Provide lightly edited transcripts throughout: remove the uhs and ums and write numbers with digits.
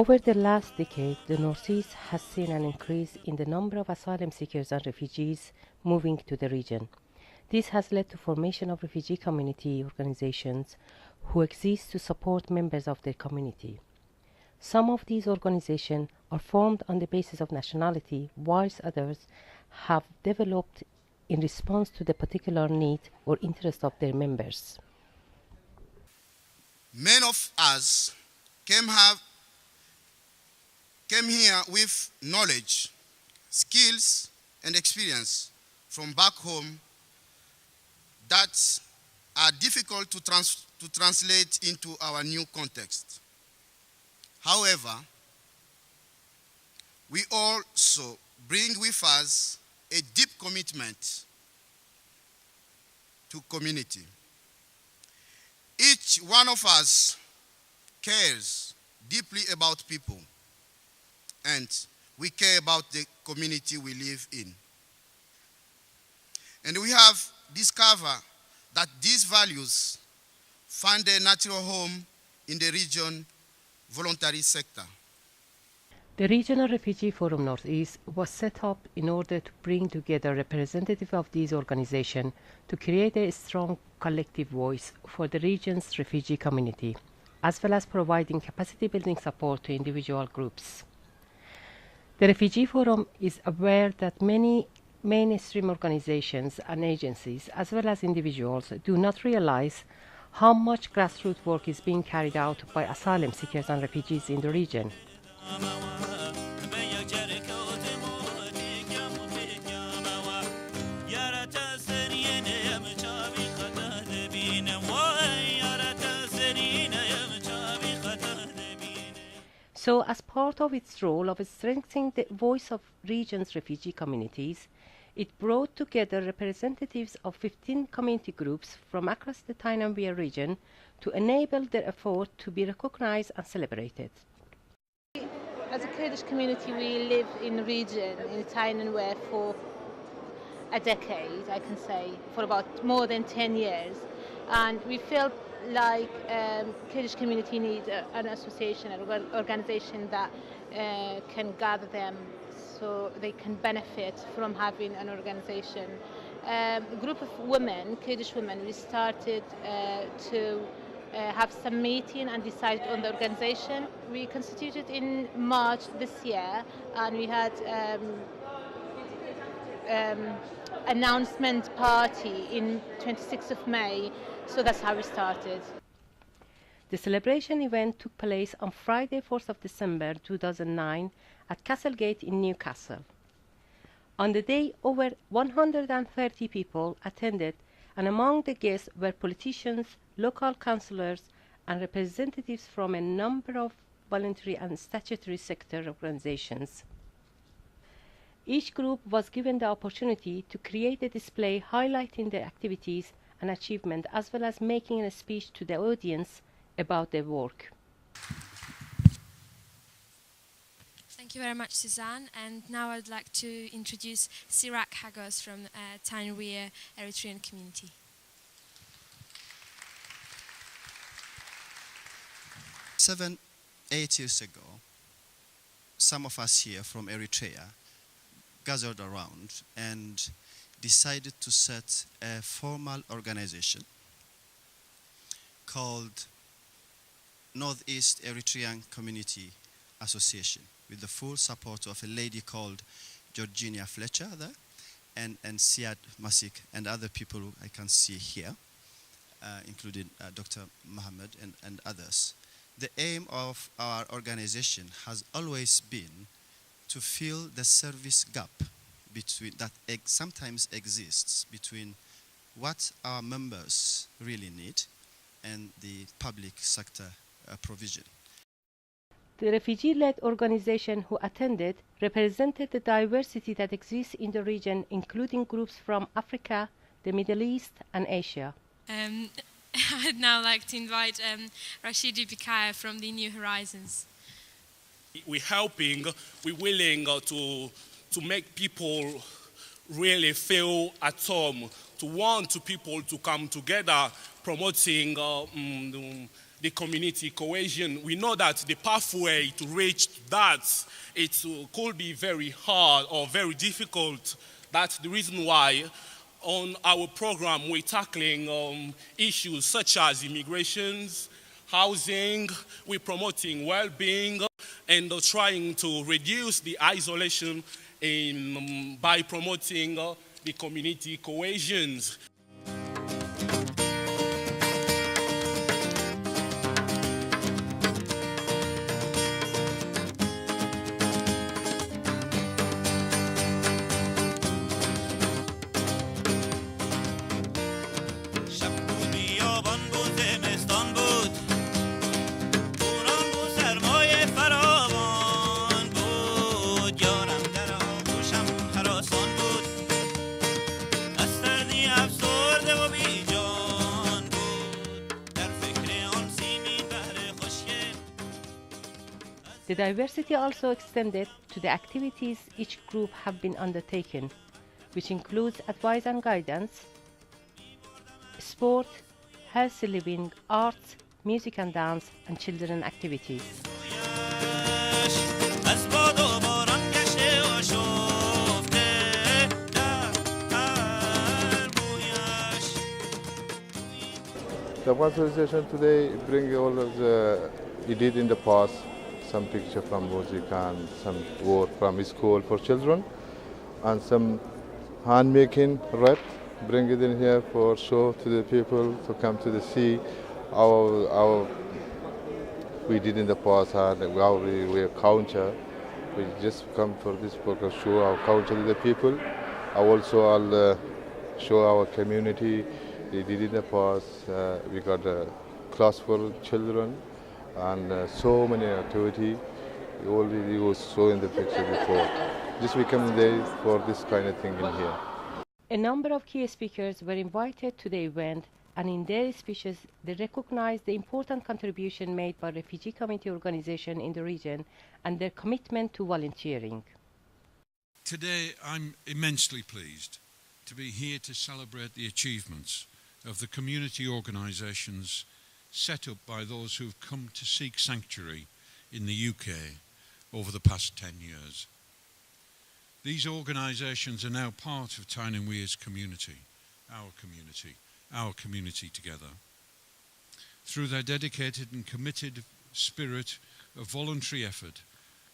Over the last decade, the Northeast has seen an increase in the number of asylum seekers and refugees moving to the region. This has led to formation of refugee community organizations who exist to support members of their community. Some of these organizations are formed on the basis of nationality, whilst others have developed in response to the particular need or interest of their members. Many of us came here with knowledge, skills, and experience from back home that are difficult to translate into our new context. However, we also bring with us a deep commitment to community. Each one of us cares deeply about people, and we care about the community we live in. And we have discovered that these values find their natural home in the region voluntary sector. The Regional Refugee Forum Northeast was set up in order to bring together representatives of these organizations to create a strong collective voice for the region's refugee community, as well as providing capacity building support to individual groups. The Refugee Forum is aware that many mainstream organizations and agencies, as well as individuals, do not realize how much grassroots work is being carried out by asylum seekers and refugees in the region. So, as part of its role of strengthening the voice of region's refugee communities, it brought together representatives of 15 community groups from across the Tyne Wear region to enable their effort to be recognized and celebrated. As a Kurdish community, we live in the region, in Tyne Wear, for a decade, I can say, for about more than 10 years. And we felt like Kurdish community needs an association, an organization that can gather them so they can benefit from having an organization. A group of women, Kurdish women, we started to have some meeting and decide on the organization. We constituted in March this year, and we had announcement party in 26th of May, so that's how we started. The celebration event took place on Friday, 4th of December 2009 at Castlegate in Newcastle. On the day, over 130 people attended, and among the guests were politicians, local councillors, and representatives from a number of voluntary and statutory sector organizations. Each group was given the opportunity to create a display highlighting their activities and achievement, as well as making a speech to the audience about their work. Thank you very much, Suzanne. And now I'd like to introduce Sirak Hagos from Tyne Wear Eritrean community. Seven, 8 years ago, some of us here from Eritrea gathered around and decided to set a formal organization called Northeast Eritrean Community Association, with the full support of a lady called Georgina Fletcher there, and Siad Masik and other people I can see here, including Dr. Mohammed and others. The aim of our organization has always been to fill the service gap between that sometimes exists between what our members really need and the public sector provision. The refugee-led organization who attended represented the diversity that exists in the region, including groups from Africa, the Middle East, and Asia. I'd now like to invite Rashidi Bikaya from the New Horizons. We're helping, we're willing to make people really feel at home, to want people to come together, promoting the community cohesion. We know that the pathway to reach that, it could be very hard or very difficult. That's the reason why on our program we're tackling issues such as immigrations, housing, we're promoting well-being, and trying to reduce the isolation by promoting the community cohesions. The diversity also extended to the activities each group have been undertaken, which includes advice and guidance, sport, healthy living, arts, music and dance, and children activities. The association today bring all of the we did in the past, some picture from music and some work from school for children, and some hand making red. Bring it in here for show to the people to come to the see our we did in the past and how we culture. We just come for this book to show our culture to the people. I'll show our community. We did in the past. We got a class for children and so many activity. We already was showing the picture before. Just we come there for this kind of thing in here. A number of key speakers were invited to the event, and in their speeches they recognized the important contribution made by refugee community organizations in the region and their commitment to volunteering. Today I'm immensely pleased to be here to celebrate the achievements of the community organisations set up by those who have come to seek sanctuary in the UK over the past 10 years. These organisations are now part of Tyne Wear's community, our community together. Through their dedicated and committed spirit of voluntary effort,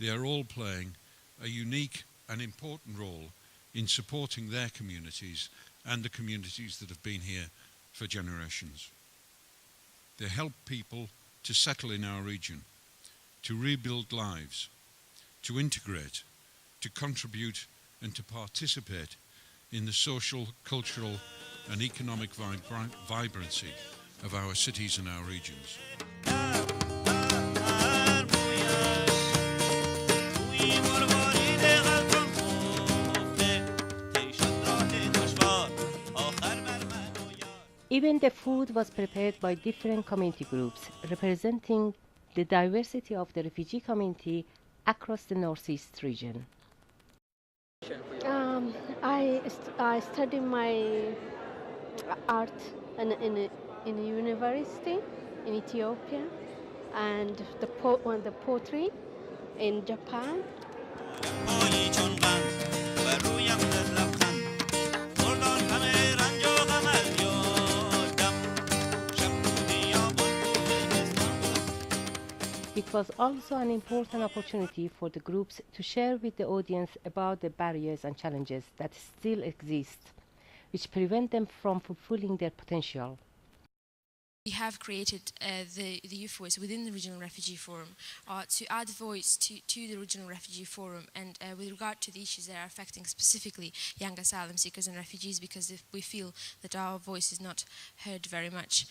they are all playing a unique and important role in supporting their communities and the communities that have been here for generations. They help people to settle in our region, to rebuild lives, to integrate, to contribute and to participate in the social, cultural and economic vibrancy of our cities and our regions. Even the food was prepared by different community groups, representing the diversity of the refugee community across the Northeast region. I study my art in a university in Ethiopia, and the pottery in Japan. It was also an important opportunity for the groups to share with the audience about the barriers and challenges that still exist, which prevent them from fulfilling their potential. We have created the Youth Voice within the Regional Refugee Forum to add voice to the Regional Refugee Forum, and with regard to the issues that are affecting specifically young asylum seekers and refugees, because if we feel that our voice is not heard very much.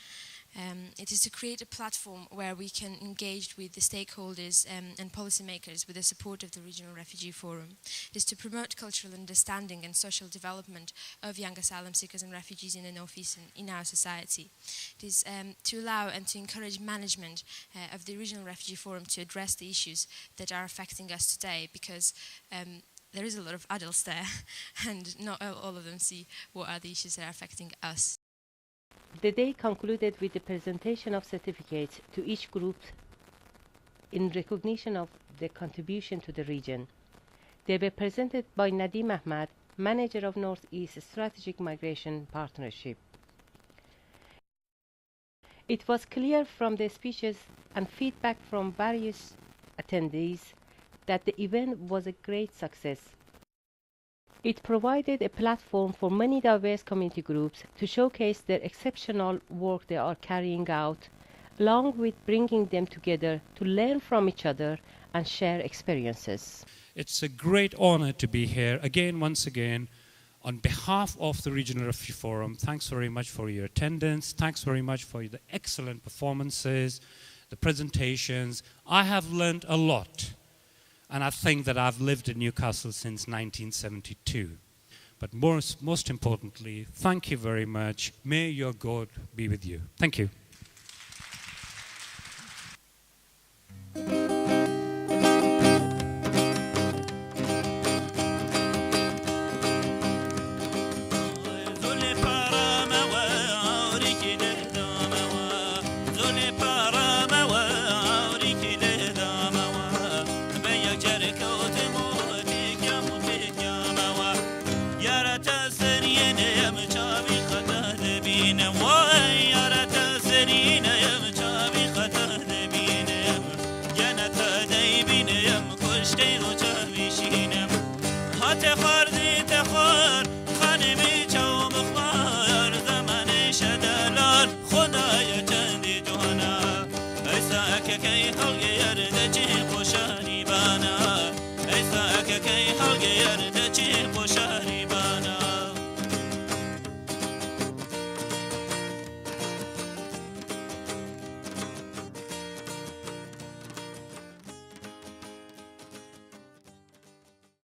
It is to create a platform where we can engage with the stakeholders and policymakers with the support of the Regional Refugee Forum. It is to promote cultural understanding and social development of young asylum seekers and refugees in the North East and in our society. It is to allow and to encourage management of the Regional Refugee Forum to address the issues that are affecting us today, because there is a lot of adults there and not all of them see what are the issues that are affecting us. The day concluded with the presentation of certificates to each group in recognition of their contribution to the region. They were presented by Nadim Ahmad, Manager of Northeast Strategic Migration Partnership. It was clear from the speeches and feedback from various attendees that the event was a great success. It provided a platform for many diverse community groups to showcase their exceptional work they are carrying out, along with bringing them together to learn from each other and share experiences. It's a great honor to be here again, once again, on behalf of the Regional Refugee Forum. Thanks very much for your attendance. Thanks very much for the excellent performances, the presentations. I have learned a lot, and I think that I've lived in Newcastle since 1972. But most importantly, thank you very much. May your God be with you. Thank you. Yarata sen yine